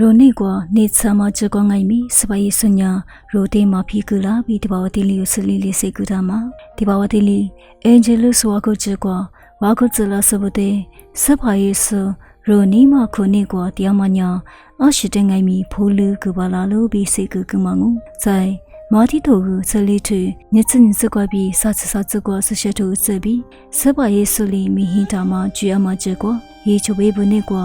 ရိုနေကွာနေချာမချကောငိုင်မီစပိုင်စညာရိုတေမာဖီကူလာဘီတဘာဝတီလီကိုစလီလေးစိတ်ကူတာမှာတဘာဝတီလီအန်ဂျယ်လုဆွာကိုချကွာဝါကုဇလာစဘတဲ့စပိုင်စရိုနီမာခုနေကွာတရားမညာအရှိတဲ့ငိုင်မီဖိုးလူကဘာလာလို့ဘီစိတ်ကူကမငုဇိုင်မာတီတိုကိုစလီထွေညစ်စင်စကွာပြီးစာစကွာဆရှတူစပြီးစပိုင်စလီမီဟီတာမကျွေအမချကွာရေချဝေးဘနေကွာ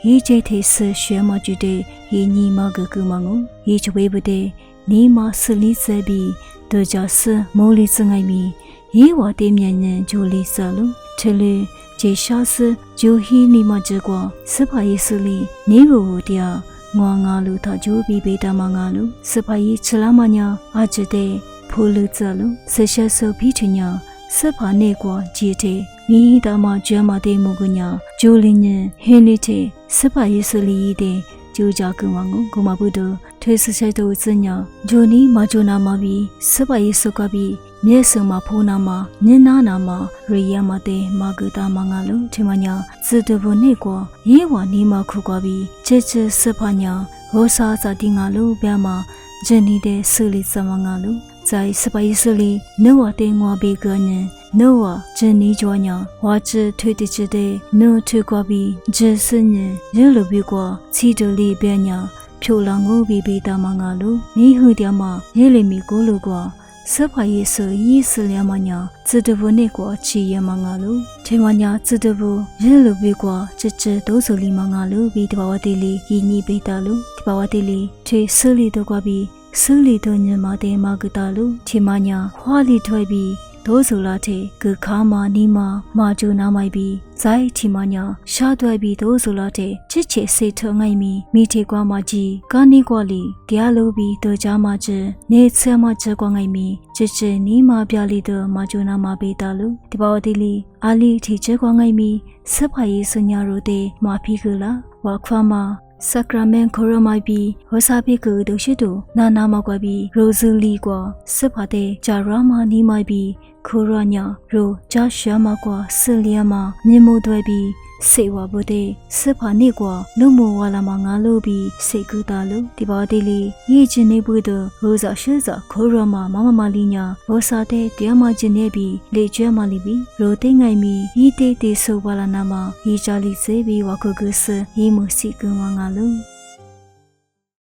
ရေကျသေးဆရွှဲမကျတဲ့ရေညီမကကူမငုရေချဝေးပတဲ့နီမဆလီစပြီးတို့ကြဆမိုးလီစငိုင်မီရေဝတေးမြန်ညံဂျိုလီဆလုံးထလေဂျေရှာဆဂျိုဟီနီမကျကွာစပိုင်ဆလီနေဘူတရားငွာငါလူထဂျိုဘီဘေတာမငါလူစပိုင်ချလာမညာအကျတဲ့ဖိုလူဇလူဆရှဆဘီချညာစပါနေကွာဂျီတဲ့မိတာမကျွမ်းမတဲ့မုကညာဂျိုလင်းညင်ဟင်းလေးတဲ့စပါယေဆလီတဲ့ဂျိုကြကူမငုကုမပုဒထွေးဆဆတူစညာဂျိုနီမဂျိုနာမဘီစပါယေစကဘီမြဲဆုံမဖိုးနာမနင်းနာနာမရိယမတဲ့မဂူတာမငါလူချမညာစတဘနေကွာရေဝနီမခုကွာဘီချေချစပါညာဟောစာစာတိငါလူပြမဂျန်နီတဲ့ဆူလီစမငါလူ在斯巴伊斯里，侬话对我别个人，侬话真你做娘，我只推的只的，侬推过比只是人，人路比过，起着里边娘，漂亮我比比大马路，你后点嘛，人里米过路过。สภาเยสยีสเลียมญาจิตบุเนกว่าชียมังาลุเทมญาจิตบุเยลุบิกว่าจิตโตสุลีมังาลุบิตบาวติลียีนีเบตาลุตบาวติลีเทสลีตกว่าบิစူလီတို့ညမတဲ့မကတာလူချီမညာဟွာလီထွဲပြီးဒိုးဆူလာတဲ့ကခါမာနီမာမာဂျူနာမိုက်ပြီးဇိုင်ချီမညာရှားတွဲပြီးဒိုးဆူလာတဲ့ချစ်ချေစိတ်ထွငိုင်မီမိထေကွာမကြီးကာနီကွာလီတရားလိုပြီးတို့ကြမချနေဆမချကွာငိုင်မီချစ်ချေနီမာပြလီတို့မာဂျူနာမဘေတာလူတဘောတီလီအာလီထီချကွာငိုင်မီစဖာယေစညာရိုတဲ့မာဖီကလာဝါခွာမာစကရမန်ခိုရမိုက်ဘီဟောစာပိကူဒုရှိတူနာနာမကွာဘီရိုဇူလီကွာစဖာတဲ့ဂျာရာမာနီမိုက်ဘီခိုရညာရိုဂျာရှာမကွာဆလီယာမာမြင်မို့တွဲဘီစေဝဘုတဲ့စဖာနေကွာလူမိုဝါလာမငါလို့ဘီစေကူတာလို့ဒီပါတီလီရည်ချင်းနေဘူးတော့ရိုဇာရှေဇာခိုရမာမမလီညာဘောစာတဲ့တရားမချင်းနေဘီလေကျွဲမလီဘီရိုသိငိုင်မီဤတေတေဆိုဝါလာနာမဤချာလီစေဘီဝါခုကုစဤမှုစီကူမငါလို့